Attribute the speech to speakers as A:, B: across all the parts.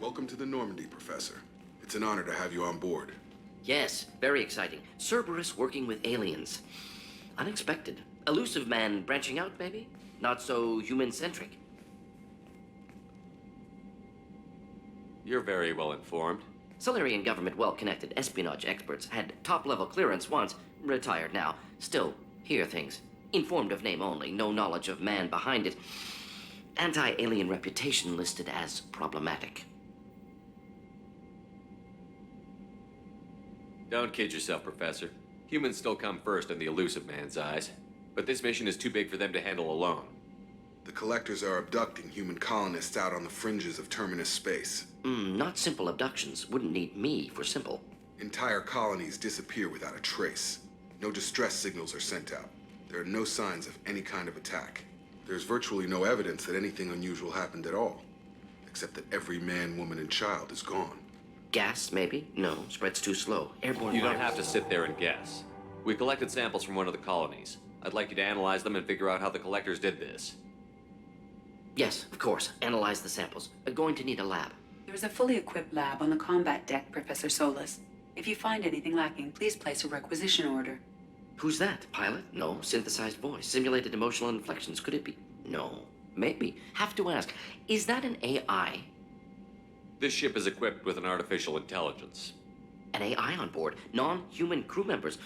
A: Welcome to the Normandy, Professor. It's an honor to have you on board.
B: Yes, very exciting. Cerberus working with aliens. Unexpected. Elusive man branching out, maybe? Not so human-centric.
C: You're very well informed.
B: Solarian government well-connected espionage experts had top-level clearance once, retired now. Still, hear things. Informed of name only, no knowledge of man behind it. Anti-alien reputation listed as problematic.
C: Don't kid yourself, Professor. Humans still come first in the elusive man's eyes. But this mission is too big for them to handle alone.
A: The Collectors are abducting human colonists out on the fringes of terminus space.
B: Not simple abductions. Wouldn't need me for simple.
A: Entire colonies disappear without a trace. No distress signals are sent out. There are no signs of any kind of attack. There's virtually no evidence that anything unusual happened at all. Except that every man, woman, and child is gone.
B: Gas, maybe? No, spreads too slow. Airborne
C: You don't
B: virus.
C: have to sit there and guess. We collected samples from one of the colonies. I'd like you to analyze them and figure out how the Collectors did this.
B: Yes, of course. Analyze the samples. Going to need a lab.
D: There is a fully equipped lab on the combat deck, Professor Solis. If you find anything lacking, please place a requisition order.
B: Who's that? Pilot? No. Synthesized voice. Simulated emotional inflections. Could it be? No. Maybe. Have to ask. Is that an AI?
C: This ship is equipped with an artificial intelligence.
B: An AI on board. Non-human crew members.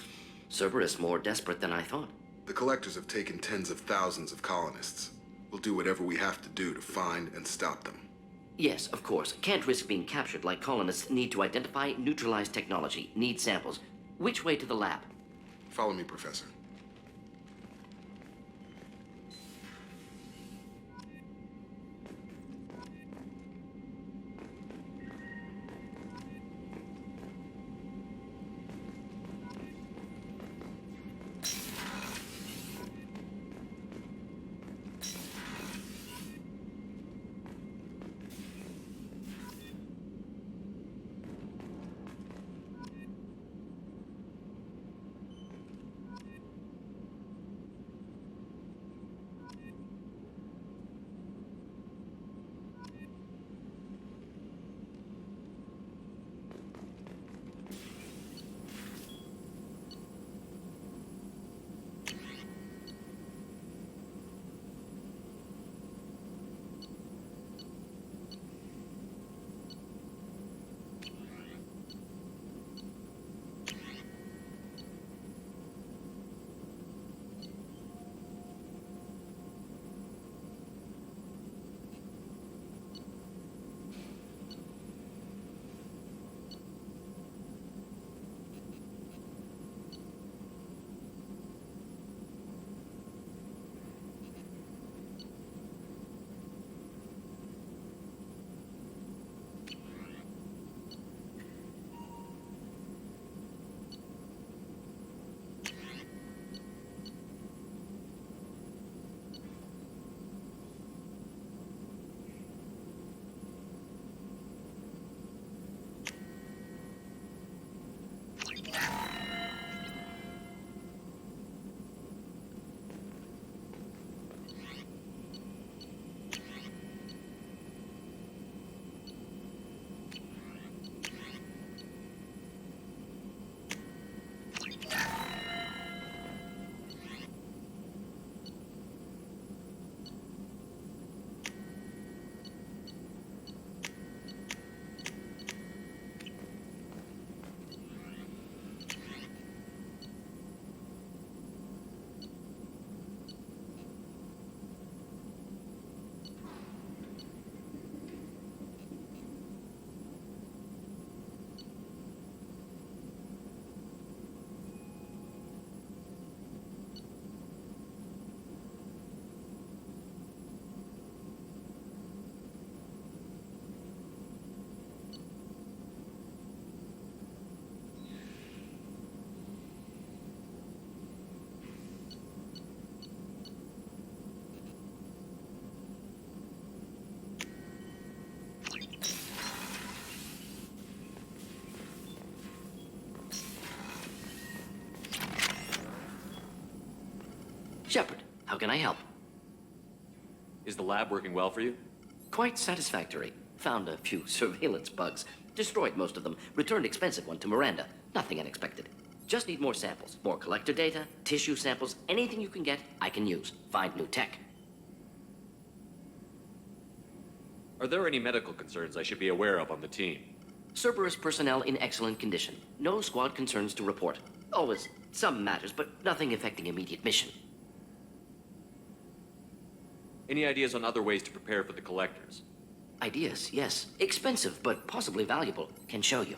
B: Cerberus more desperate than I thought.
A: The Collectors have taken tens of thousands of colonists. We'll do whatever we have to do to find and stop them.
B: Yes, of course. Can't risk being captured like colonists need to identify, neutralize technology, need samples. Which way to the lab?
A: Follow me, Professor.
B: Shepard, how can I help?
C: Is the lab working well for you?
B: Quite satisfactory. Found a few surveillance bugs. Destroyed most of them. Returned expensive one to Miranda. Nothing unexpected. Just need more samples. More collector data, tissue samples, anything you can get, I can use. Find new tech.
C: Are there any medical concerns I should be aware of on the team?
B: Cerberus personnel in excellent condition. No squad concerns to report. Always some matters, but nothing affecting immediate mission.
C: Any ideas on other ways to prepare for the collectors?
B: Ideas, yes. Expensive, but possibly valuable. Can show you.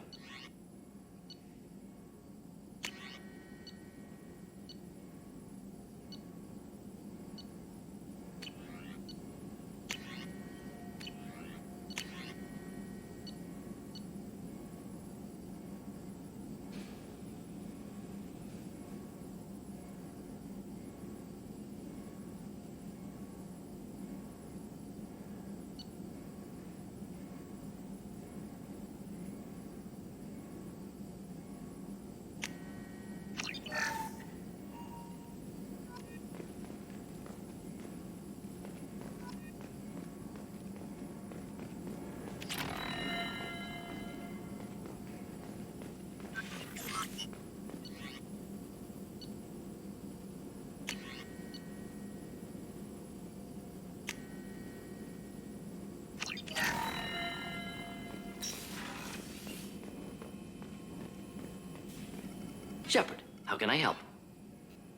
B: Shepard, how can I help?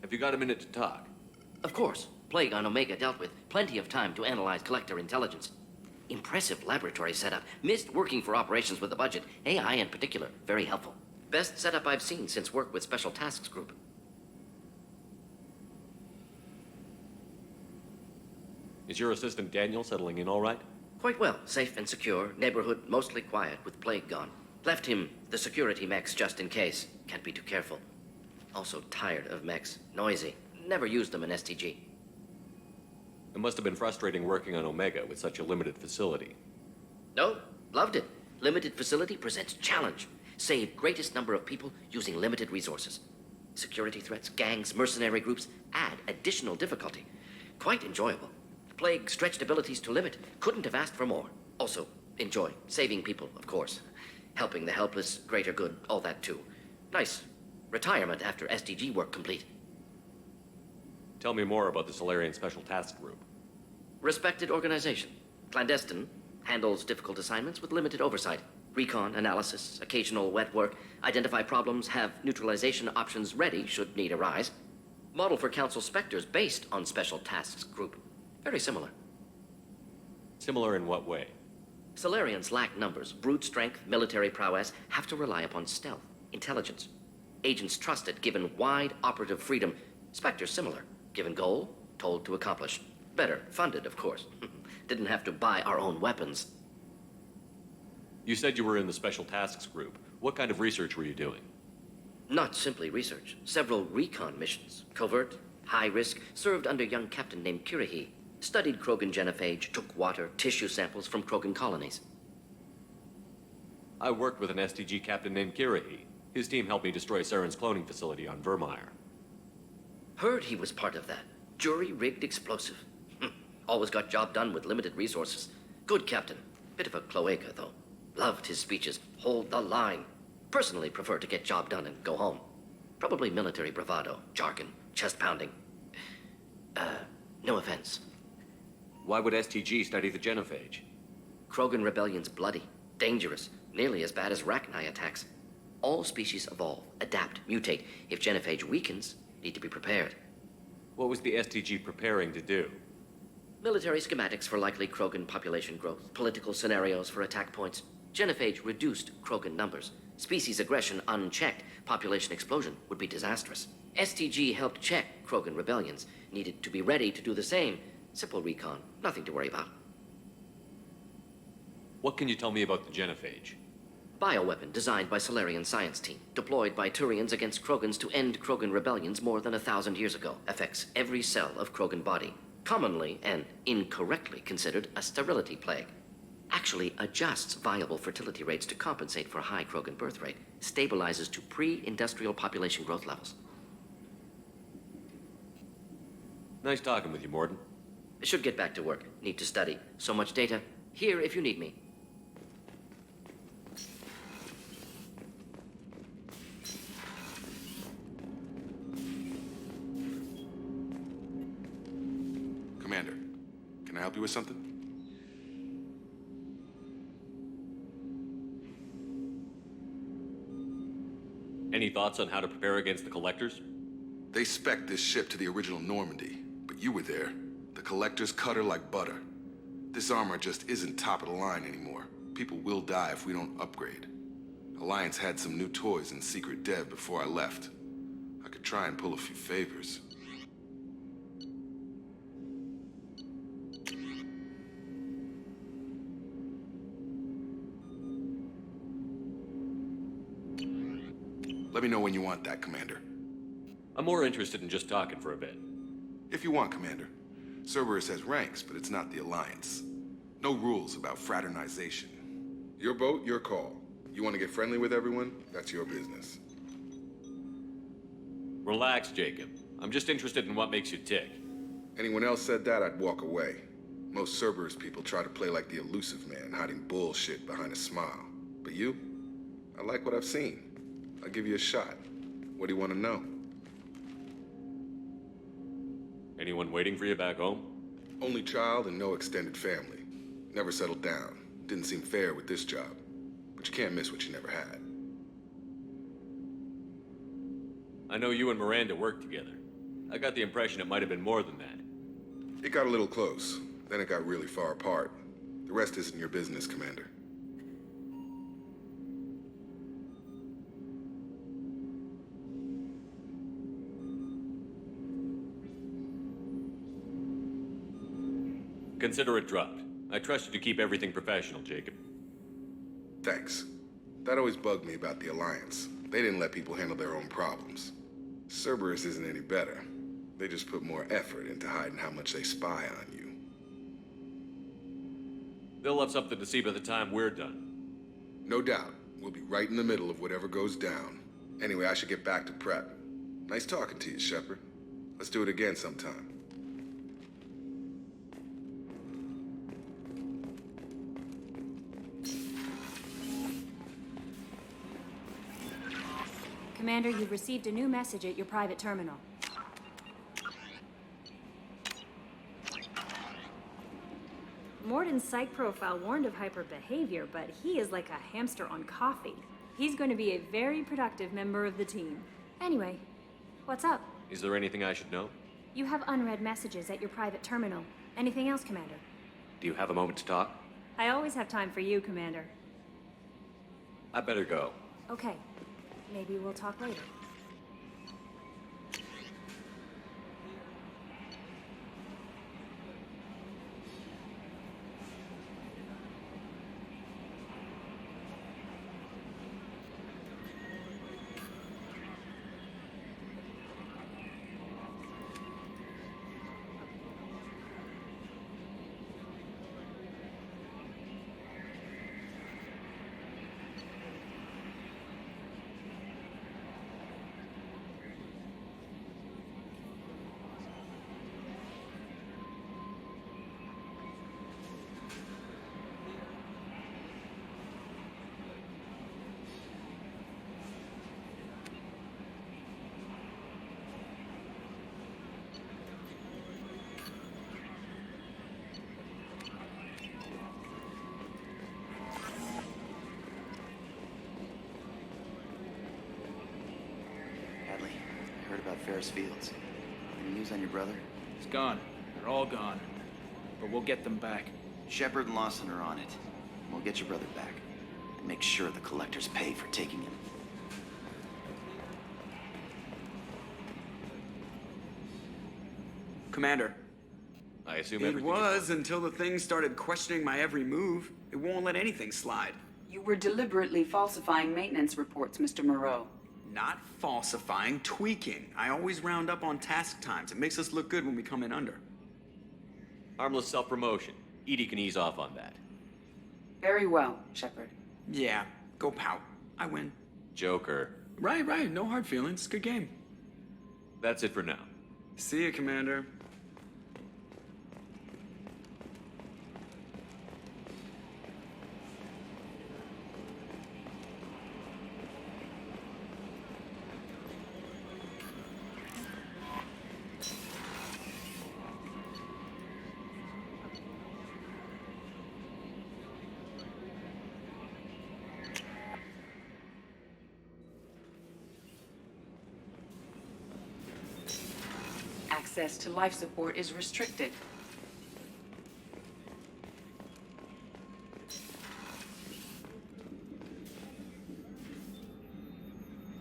C: Have you got a minute to talk?
B: Of course. Plague on Omega dealt with. Plenty of time to analyze collector intelligence. Impressive laboratory setup. Missed working for operations with a budget. AI in particular. Very helpful. Best setup I've seen since work with Special Tasks Group.
C: Is your assistant Daniel settling in all right?
B: Quite well. Safe and secure. Neighborhood mostly quiet with Plague gone. Left him the security mechs just in case. Can't be too careful. Also tired of mechs. Noisy. Never used them in STG.
C: It must have been frustrating working on Omega with such a limited facility.
B: No, loved it. Limited facility presents challenge. Save greatest number of people using limited resources. Security threats, gangs, mercenary groups add additional difficulty. Quite enjoyable. Plague stretched abilities to limit. Couldn't have asked for more. Also, enjoy. Saving people, of course. Helping the helpless, greater good, all that too. Nice. Retirement after SDG work complete.
C: Tell me more about the Solarian Special Task Group.
B: Respected organization. Clandestine. Handles difficult assignments with limited oversight. Recon, analysis, occasional wet work. Identify problems, have neutralization options ready should need arise. Model for Council Spectres based on Special Tasks Group. Very similar.
C: Similar in what way?
B: Solarians lack numbers, brute strength, military prowess, have to rely upon stealth, intelligence. Agents trusted, given wide operative freedom. Spectres similar, given goal, told to accomplish. Better, funded, of course. Didn't have to buy our own weapons.
C: You said you were in the Special Tasks Group. What kind of research were you doing?
B: Not simply research. Several recon missions. Covert, high risk, served under young captain named Kirihi. Studied Krogan genophage, took water, tissue samples from Krogan colonies.
C: I worked with an STG captain named Kirihi. His team helped me destroy Saren's cloning facility on Vermeer.
B: Heard he was part of that. Jury-rigged explosive. Always got job done with limited resources. Good captain. Bit of a cloaca, though. Loved his speeches. Hold the line. Personally prefer to get job done and go home. Probably military bravado, jargon, chest pounding. No offense.
C: Why would STG study the genophage?
B: Krogan rebellion's bloody, dangerous, nearly as bad as Rachni attacks. All species evolve, adapt, mutate. If genophage weakens, need to be prepared.
C: What was the STG preparing to do?
B: Military schematics for likely Krogan population growth, political scenarios for attack points. Genophage reduced Krogan numbers. Species aggression unchecked, population explosion would be disastrous. STG helped check Krogan rebellions, needed to be ready to do the same. Simple recon, nothing to worry about.
C: What can you tell me about the genophage?
B: Bioweapon designed by Solarian science team, deployed by Turians against Krogans to end Krogan rebellions more than 1,000 years ago. Affects every cell of Krogan body. Commonly and incorrectly considered a sterility plague. Actually adjusts viable fertility rates to compensate for high Krogan birth rate. Stabilizes to pre-industrial population growth levels.
C: Nice talking with you, Morden.
B: Should get back to work. Need to study. So much data. Here if you need me.
A: Commander, can I help you with something?
C: Any thoughts on how to prepare against the Collectors?
A: They spec'd this ship to the original Normandy, but you were there. The Collectors cut her like butter. This armor just isn't top of the line anymore. People will die if we don't upgrade. Alliance had some new toys in secret dev before I left. I could try and pull a few favors. Let me know when you want that, Commander.
C: I'm more interested in just talking for a bit.
A: If you want, Commander. Cerberus has ranks, but it's not the Alliance. No rules about fraternization. Your boat, your call. You want to get friendly with everyone? That's your business.
C: Relax, Jacob. I'm just interested in what makes you tick.
A: Anyone else said that, I'd walk away. Most Cerberus people try to play like the elusive man, hiding bullshit behind a smile. But you? I like what I've seen. I'll give you a shot. What do you want to know?
C: Anyone waiting for you back home?
A: Only child and no extended family. Never settled down. Didn't seem fair with this job. But you can't miss what you never had.
C: I know you and Miranda worked together. I got the impression it might have been more than that.
A: It got a little close. Then it got really far apart. The rest isn't your business, Commander.
C: Consider it dropped. I trust you to keep everything professional, Jacob.
A: Thanks. That always bugged me about the Alliance. They didn't let people handle their own problems. Cerberus isn't any better. They just put more effort into hiding how much they spy on you.
C: They'll have something to see by the time we're done.
A: No doubt. We'll be right in the middle of whatever goes down. Anyway, I should get back to prep. Nice talking to you, Shepard. Let's do it again sometime.
E: Commander, you've received a new message at your private terminal. Morden's psych profile warned of hyper behavior, but he is like a hamster on coffee. He's going to be a very productive member of the team. Anyway, what's up?
C: Is there anything I should know?
E: You have unread messages at your private terminal. Anything else, Commander?
C: Do you have a moment to talk?
E: I always have time for you, Commander.
C: I better go.
E: Okay. Maybe we'll talk later.
F: About Ferris Fields. Any news on your brother?
G: He's gone. They're all gone. But we'll get them back.
F: Shepard and Lawson are on it. We'll get your brother back. And make sure the Collectors pay for taking him.
G: Commander.
C: I assume
G: It
C: everything
G: was until the thing started questioning my every move. It won't let anything slide.
D: You were deliberately falsifying maintenance reports, Mr. Moreau.
G: Not falsifying, tweaking. I always round up on task times. It makes us look good when we come in under.
C: Harmless self-promotion. Edie can ease off on that.
D: Very well, Shepard.
G: Yeah, go pout. I win.
C: Joker.
G: Right. No hard feelings. Good game.
C: That's it for now.
G: See you, Commander.
D: Access to life support is restricted.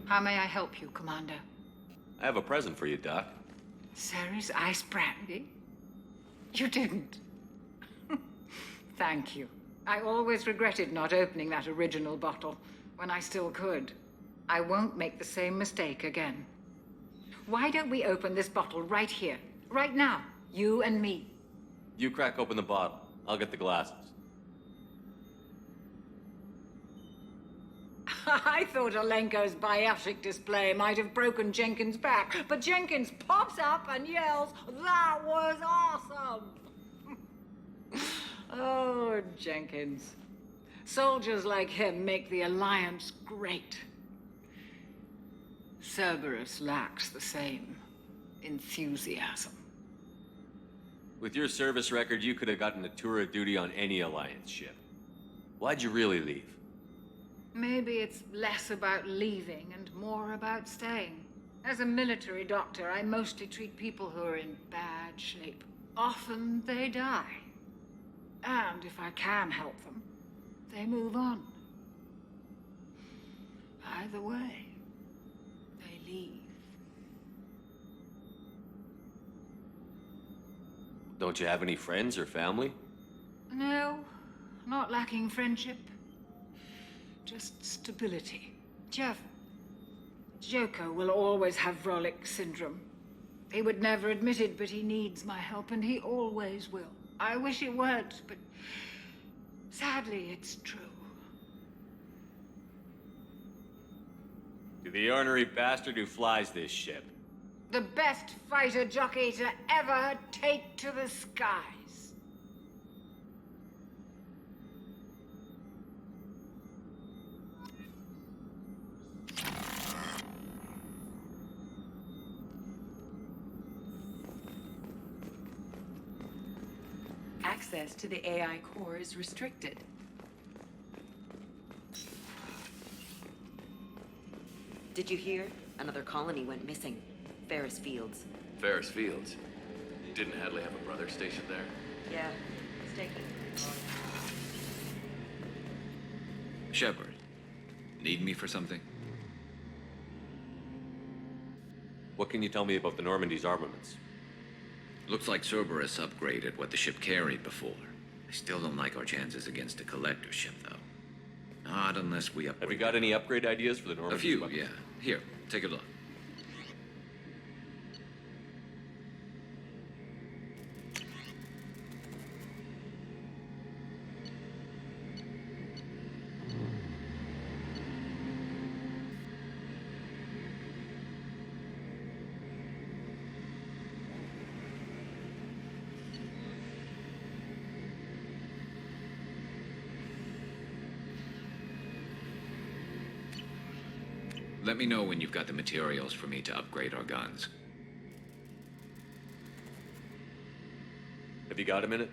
H: How may I help you, Commander?
C: I have a present for you, Doc.
H: Ceres ice brandy? You didn't. Thank you. I always regretted not opening that original bottle when I still could. I won't make the same mistake again. Why don't we open this bottle right here, right now, you and me?
C: You crack open the bottle. I'll get the glasses.
H: I thought Alenko's biotic display might have broken Jenkins' back, but Jenkins pops up and yells, "That was awesome!" Oh, Jenkins. Soldiers like him make the Alliance great. Cerberus lacks the same enthusiasm.
C: With your service record, you could have gotten a tour of duty on any Alliance ship. Why'd you really leave?
H: Maybe it's less about leaving and more about staying. As a military doctor, I mostly treat people who are in bad shape. Often they die. And if I can help them, they move on. Either way, they leave.
C: Don't you have any friends or family?
H: No, not lacking friendship. Just stability. Jeff, Joko will always have Vrolic syndrome. He would never admit it, but he needs my help, and he always will. I wish it weren't, but sadly, it's true.
C: To the ornery bastard who flies this ship.
H: The best fighter jockey to ever take to the skies.
D: Access to the AI core is restricted.
I: Did you hear? Another colony went missing. Ferris Fields.
J: Ferris Fields? Didn't Hadley have a brother stationed there?
I: Yeah, sticky.
J: Shepard, need me for something?
C: What can you tell me about the Normandy's armaments?
J: Looks like Cerberus upgraded what the ship carried before. I still don't like our chances against a collector ship, though. Not unless we upgrade.
C: Have we got any upgrade ideas for the Normandy's
J: A few,
C: weapons?
J: yeah. Here, take a look. Let me know when you've got the materials for me to upgrade our guns.
C: Have you got a minute?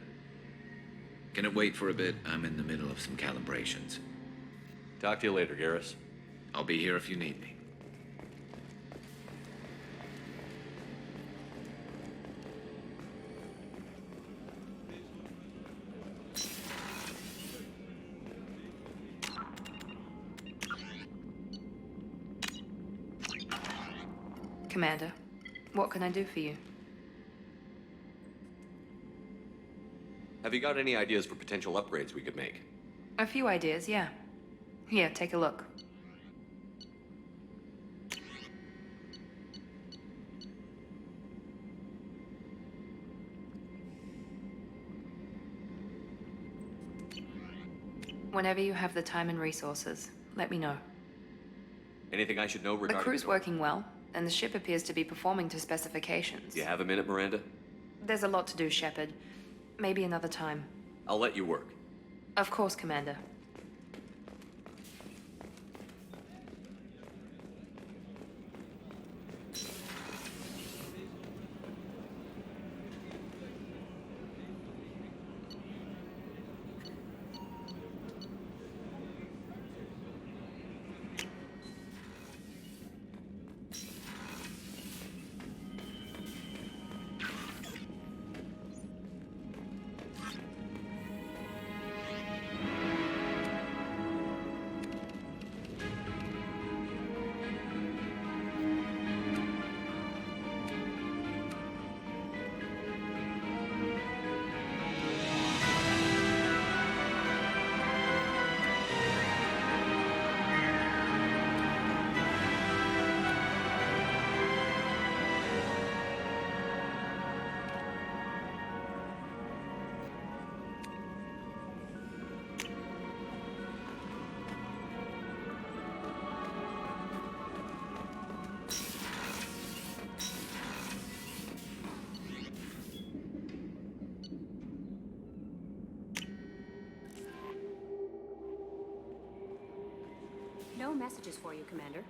J: Can it wait for a bit? I'm in the middle of some calibrations.
C: Talk to you later, Garrus.
J: I'll be here if you need me.
K: Commander, what can I do for you?
C: Have you got any ideas for potential upgrades we could make?
K: A few ideas, yeah. Here, take a look. Whenever you have the time and resources, let me know.
C: Anything I should know regarding...
K: The crew's working well, and the ship appears to be performing to specifications.
C: You have a minute, Miranda?
K: There's a lot to do, Shepard. Maybe another time.
C: I'll let you work.
K: Of course, Commander.
E: No messages for you, Commander.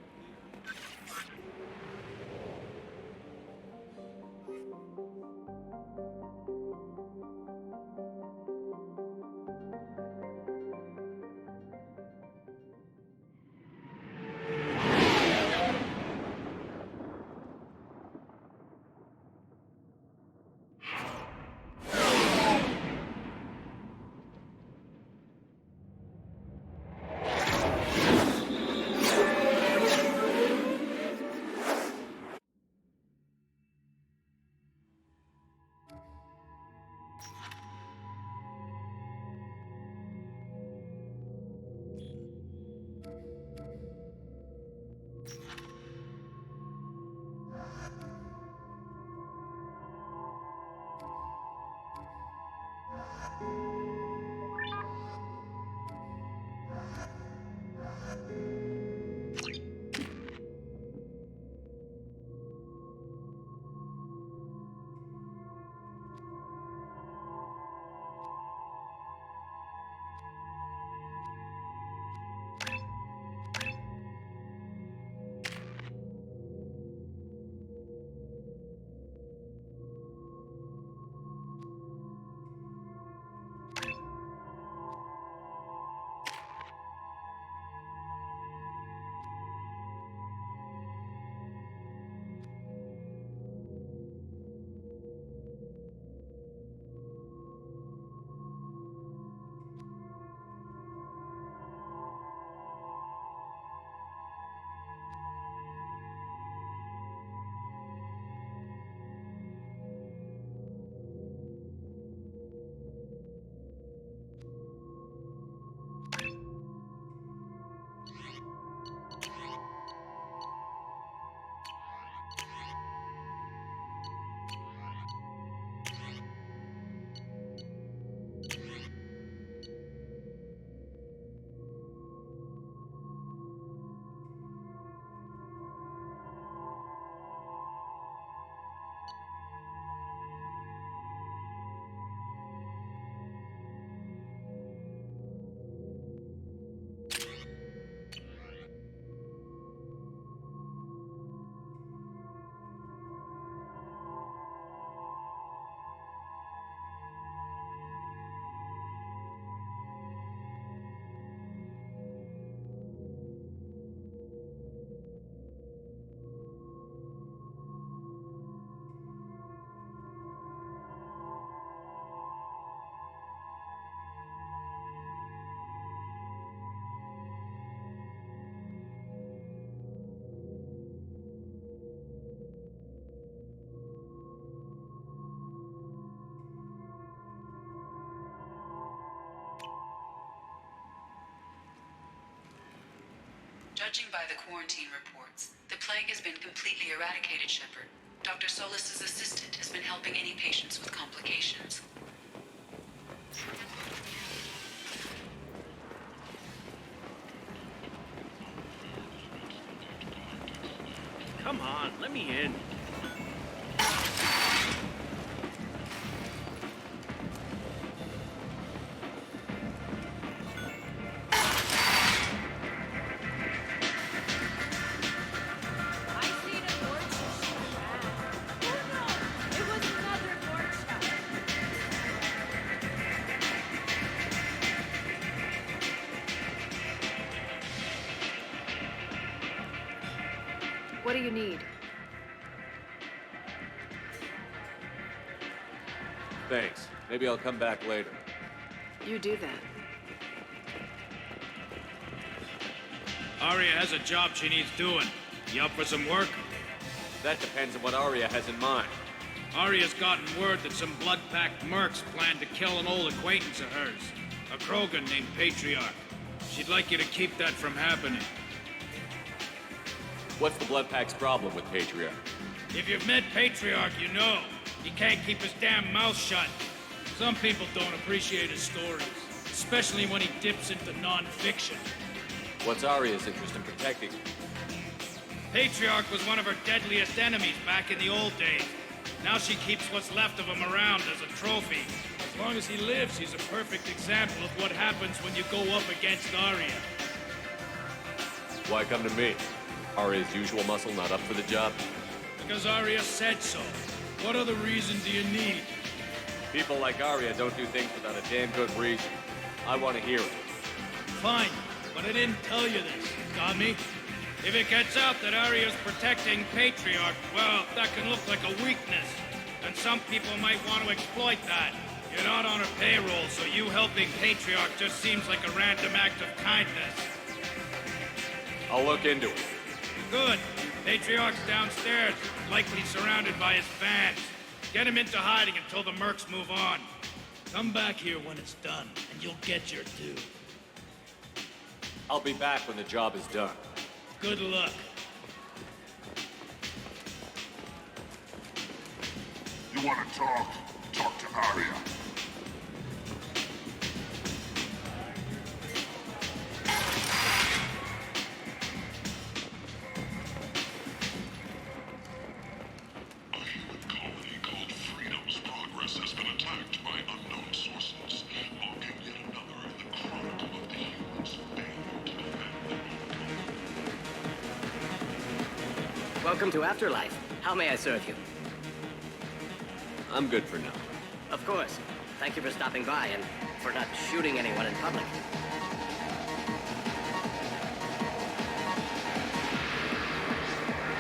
D: Judging by the quarantine reports, the plague has been completely eradicated, Shepard. Dr. Solis's assistant has been helping any patients with complications.
L: Come on, let me in.
K: What do you need?
C: Thanks. Maybe I'll come back later.
K: You do that.
L: Arya has a job she needs doing. You up for some work?
C: That depends on what Arya has in mind.
L: Arya's gotten word that some blood-packed mercs plan to kill an old acquaintance of hers, a Krogan named Patriarch. She'd like you to keep that from happening.
C: What's the Blood Pack's problem with Patriarch?
L: If you've met Patriarch, you know. He can't keep his damn mouth shut. Some people don't appreciate his stories, especially when he dips into non-fiction.
C: What's Arya's interest in protecting him?
L: Patriarch was one of her deadliest enemies back in the old days. Now she keeps what's left of him around as a trophy. As long as he lives, he's a perfect example of what happens when you go up against Arya.
C: Why come to me? Arya's usual muscle not up for the job?
L: Because Arya said so. What other reason do you need?
C: People like Arya don't do things without a damn good reason. I want to hear it.
L: Fine, but I didn't tell you this, dummy. If it gets out that Arya's protecting Patriarch, well, that can look like a weakness. And some people might want to exploit that. You're not on her payroll, so you helping Patriarch just seems like a random act of kindness.
C: I'll look into it.
L: Good. Patriarch's downstairs, likely surrounded by his fans. Get him into hiding until the mercs move on. Come back here when it's done, and you'll get your due.
C: I'll be back when the job is done.
L: Good luck.
M: You want to talk? Talk to Arya.
N: Welcome to Afterlife. How may I serve you?
C: I'm good for now.
N: Of course. Thank you for stopping by and for not shooting anyone in public.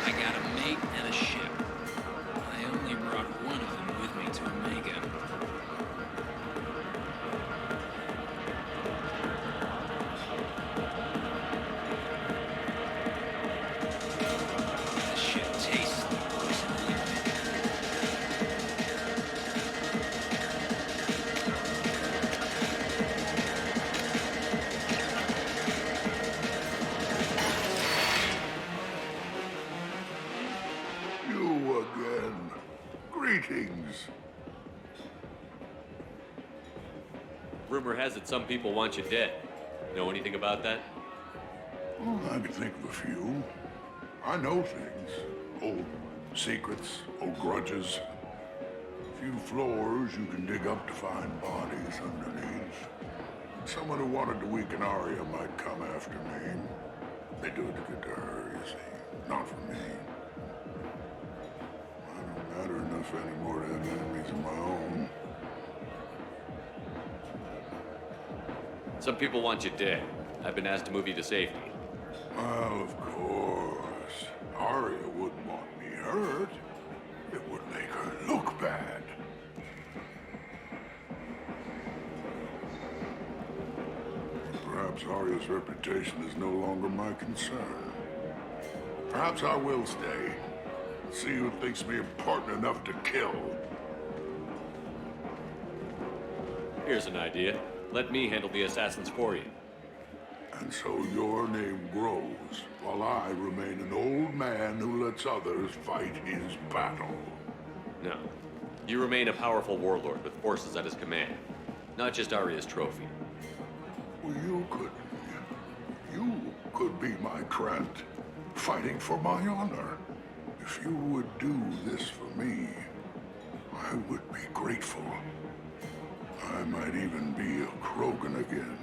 O: I got a mate and a ship. I only brought one of them with me to Omega. The ship tastes poisonous.
M: You again. Greetings.
C: Rumor has it some people want you dead. Know anything about that?
M: Well, I can think of a few. I know things. Old secrets, old grudges. A few floors you can dig up to find bodies underneath. Someone who wanted to weaken Arya might come after me. They do it to get to her, you see. Not for me. I don't matter enough anymore to have enemies of my own.
C: Some people want you dead. I've been asked to move you to safety.
M: Well, of course. Arya wouldn't want me hurt. It would make her look bad. Perhaps Arya's reputation is no longer my concern. Perhaps I will stay. See who thinks me important enough to kill.
C: Here's an idea. Let me handle the assassins for you.
M: And so your name grows, while I remain an old man who lets others fight his battle.
C: No. You remain a powerful warlord with forces at his command. Not just Arya's trophy.
M: Well, you could be my Trent, fighting for my honor. If you would do this for me, I would be grateful. I might even be a Krogan again.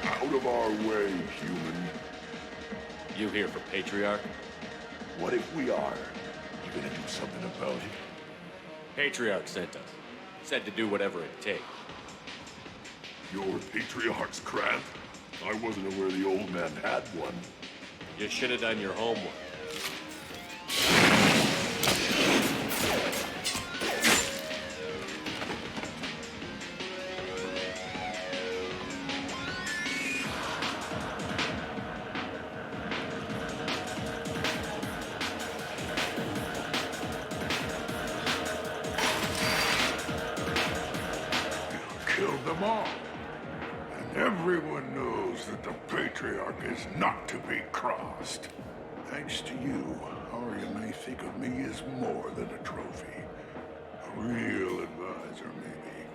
M: Out of our way, human.
C: You here for Patriarch?
M: What if we are? You gonna do something about it?
C: Patriarch sent us. Said to do whatever it takes.
M: Your Patriarch's crap? I wasn't aware the old man had one.
C: You should have done your homework.
M: Killed them all. And everyone knows that the Patriarch is not to be crossed. Thanks to you, Arya may think of me as more than a trophy. A real advisor, maybe.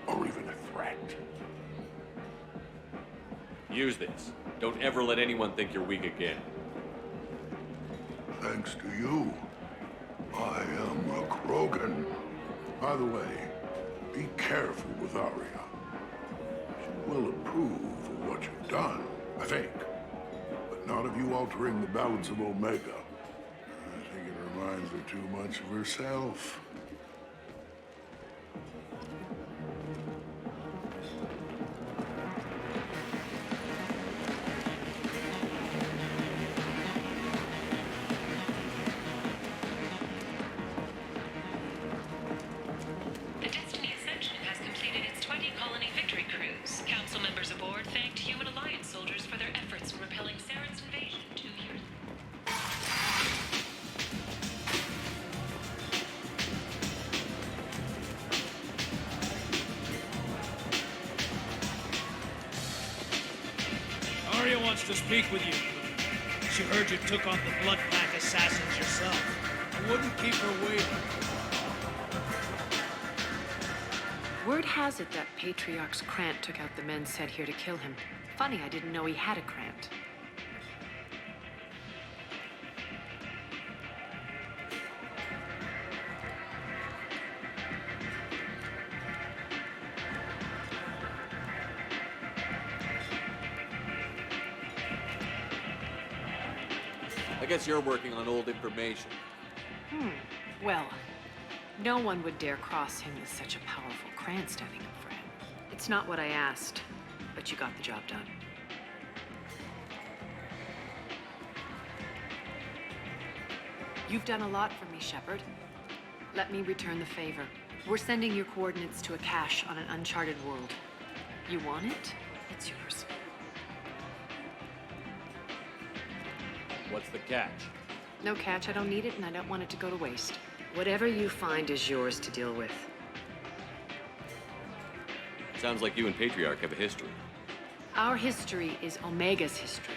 M: Or even a threat.
C: Use this. Don't ever let anyone think you're weak again.
M: Thanks to you, I am a Krogan. By the way, be careful with Arya. She will approve of what you've done, I think. But not of you altering the balance of Omega. I think it reminds her too much of herself.
D: The Destiny Ascension has completed its 20-colony victory cruise. Council members aboard thanked Human Alliance soldiers for their efforts in repelling Saren's invasion 2 years ago.
L: Arya wants to speak with you. She heard you took on the Blood Pack assassins yourself. I wouldn't keep her waiting.
P: Word has it that Patriarch's Krant took out the men sent here to kill him. Funny, I didn't know he had a Krant.
C: I guess you're working on old information.
P: Well, no one would dare cross him with such a powerful Krant standing up for him. It's not what I asked, but you got the job done. You've done a lot for me, Shepard. Let me return the favor. We're sending your coordinates to a cache on an uncharted world. You want it? It's yours.
C: What's the catch?
P: No catch, I don't need it, and I don't want it to go to waste. Whatever you find is yours to deal with.
C: Sounds like you and Patriarch have a history.
P: Our history is Omega's history.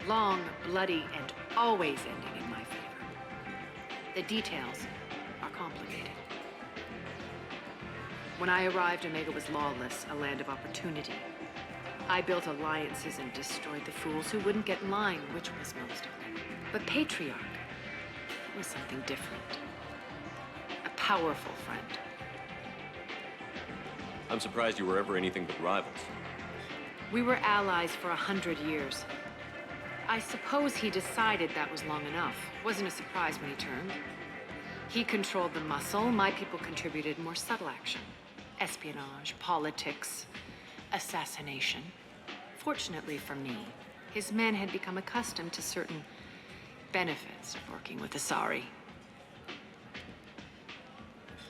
P: Long, bloody, and always ending in my favor. The details are complicated. When I arrived, Omega was lawless, a land of opportunity. I built alliances and destroyed the fools who wouldn't get in line, which was most of them. But Patriarch was something different. A powerful friend.
C: I'm surprised you were ever anything but rivals.
P: We were allies for 100 years. I suppose he decided that was long enough. Wasn't a surprise when he turned. He controlled the muscle. My people contributed more subtle action. Espionage, politics, assassination. Fortunately for me, his men had become accustomed to certain benefits of working with Asari.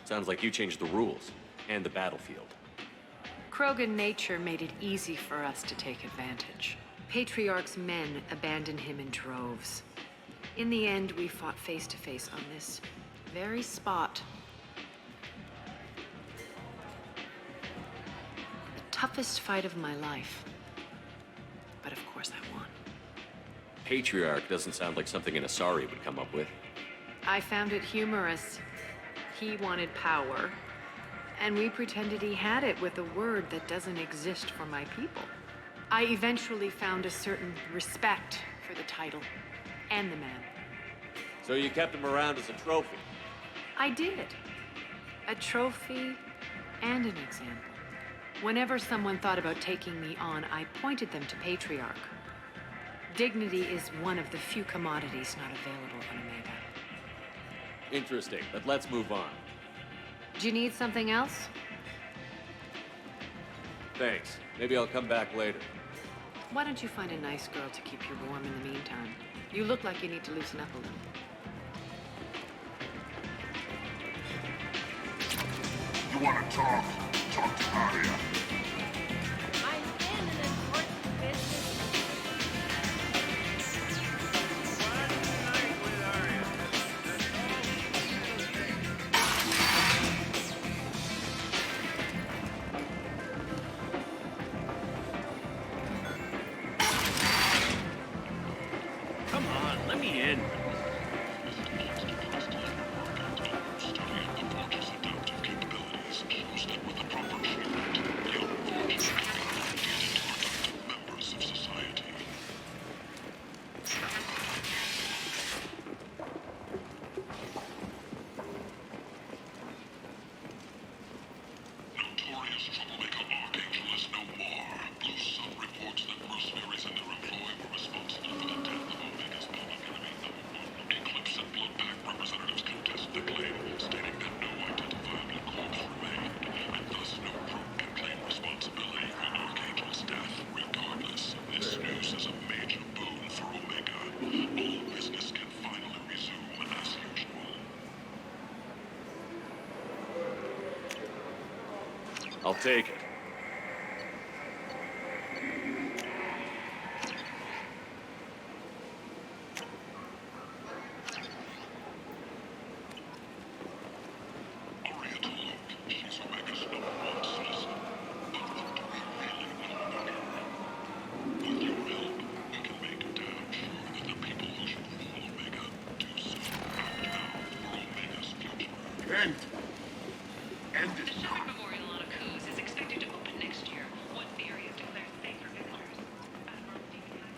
C: Sounds like you changed the rules and the battlefield.
P: Krogan nature made it easy for us to take advantage. Patriarch's men abandoned him in droves. In the end, we fought face to face on this very spot. The toughest fight of my life. But of course I won.
C: Patriarch doesn't sound like something an Asari would come up with.
P: I found it humorous. He wanted power, and we pretended he had it with a word that doesn't exist for my people. I eventually found a certain respect for the title and the man.
C: So you kept him around as a trophy?
P: I did. A trophy and an example. Whenever someone thought about taking me on, I pointed them to Patriarch. Dignity is one of the few commodities not available on Omega.
C: Interesting, but let's move on.
P: Do you need something else?
C: Thanks. Maybe I'll come back later.
P: Why don't you find a nice girl to keep you warm in the meantime? You look like you need to loosen up a little.
M: You want to talk? Talk to Arya.
E: I'm in an important business.
L: Come on, let me
C: I'll take it.
D: The Shepard Memorial on Akuz is expected to open next year, once the area is declared safe for visitors. Admiral Stephen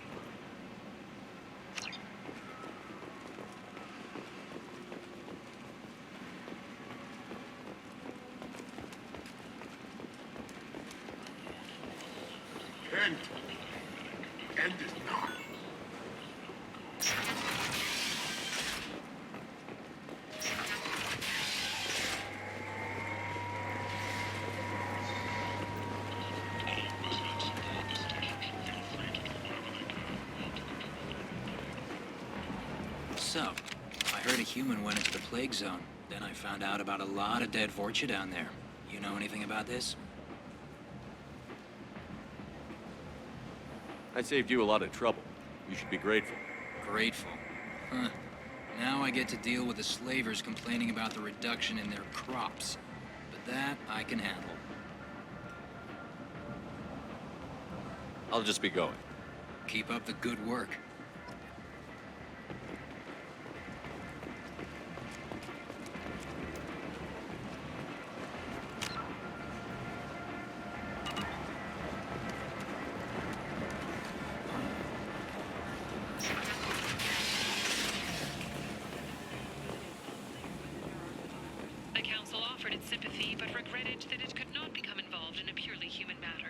M: End it now.
O: So, I heard a human went into the plague zone. Then I found out about a lot of dead Vorcha down there. You know anything about this?
C: I saved you a lot of trouble. You should be grateful.
O: Grateful. Huh. Now I get to deal with the slavers complaining about the reduction in their crops. But that I can handle.
C: I'll just be going.
O: Keep up the good work.
D: The Council offered its sympathy, but regretted that it could not become involved in a purely human matter.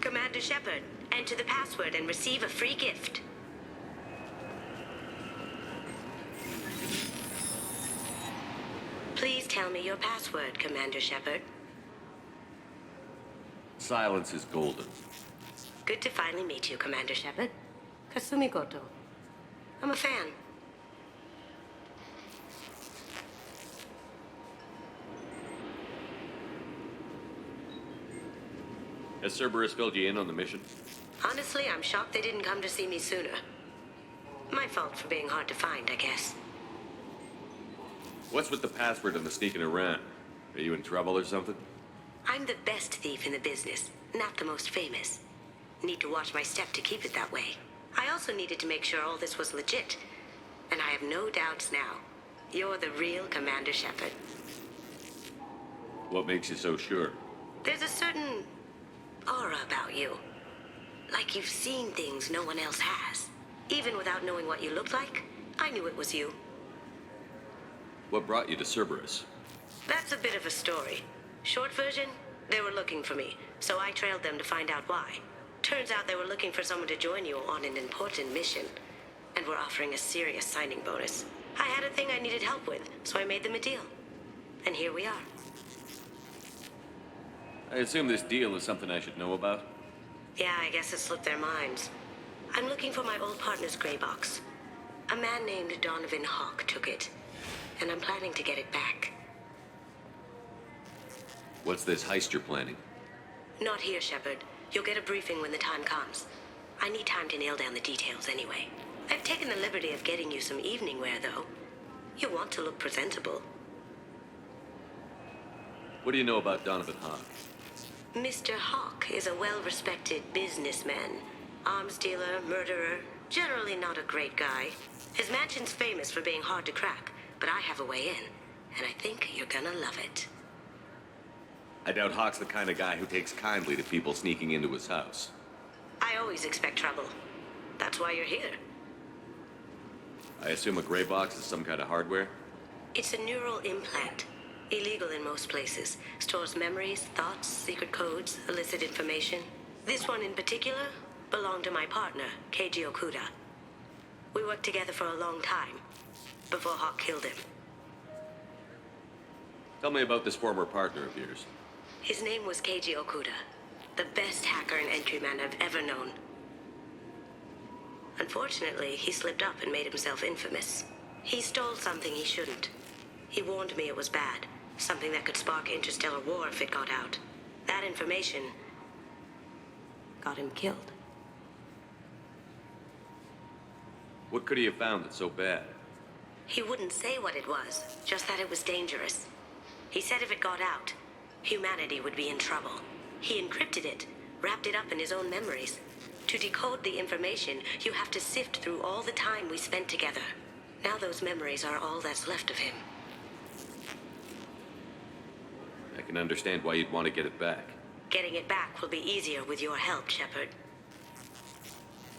Q: Commander Shepard, enter the password and receive a free gift. Please tell me your password, Commander Shepard.
C: Silence is golden.
Q: Good to finally meet you, Commander Shepard. Kasumi Goto. I'm a fan.
C: Has Cerberus filled you in on the mission?
Q: Honestly, I'm shocked they didn't come to see me sooner. My fault for being hard to find, I guess.
C: What's with the password and the sneaking around? Are you in trouble or something?
Q: I'm the best thief in the business, not the most famous. Need to watch my step to keep it that way. I also needed to make sure all this was legit. And I have no doubts now. You're the real Commander Shepard.
C: What makes you so sure?
Q: There's a certain aura about you. Like you've seen things no one else has. Even without knowing what you looked like, I knew it was you.
C: What brought you to Cerberus?
Q: That's a bit of a story. Short version, they were looking for me, so I trailed them to find out why. Turns out they were looking for someone to join you on an important mission, and were offering a serious signing bonus. I had a thing I needed help with, so I made them a deal. And here we are.
C: I assume this deal is something I should know about?
Q: Yeah, I guess it slipped their minds. I'm looking for my old partner's gray box. A man named Donovan Hawk took it, and I'm planning to get it back.
C: What's this heist you're planning?
Q: Not here, Shepard. You'll get a briefing when the time comes. I need time to nail down the details anyway. I've taken the liberty of getting you some evening wear, though. You want to look presentable.
C: What do you know about Donovan Hawk?
Q: Mr. Hawk is a well-respected businessman. Arms dealer, murderer, generally not a great guy. His mansion's famous for being hard to crack, but I have a way in, and I think you're gonna love it.
C: I doubt Hawk's the kind of guy who takes kindly to people sneaking into his house.
Q: I always expect trouble. That's why you're here.
C: I assume a gray box is some kind of hardware?
Q: It's a neural implant. Illegal in most places. Stores memories, thoughts, secret codes, illicit information. This one in particular belonged to my partner, Keiji Okuda. We worked together for a long time, before Hawk killed him.
C: Tell me about this former partner of yours.
Q: His name was Keiji Okuda, the best hacker and entryman I've ever known. Unfortunately, he slipped up and made himself infamous. He stole something he shouldn't. He warned me it was bad, something that could spark interstellar war if it got out. That information got him killed.
C: What could he have found that's so bad?
Q: He wouldn't say what it was, just that it was dangerous. He said if it got out, humanity would be in trouble. He encrypted it, wrapped it up in his own memories. To decode the information, you have to sift through all the time we spent together. Now those memories are all that's left of him.
C: I can understand why you'd want to get it back.
Q: Getting it back will be easier with your help, Shepard.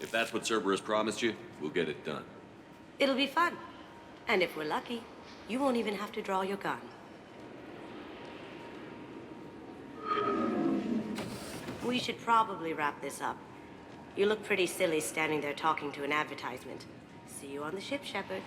C: If that's what Cerberus promised you, we'll get it done.
Q: It'll be fun. And if we're lucky, you won't even have to draw your gun. We should probably wrap this up. You look pretty silly standing there talking to an advertisement. See you on the ship, Shepard.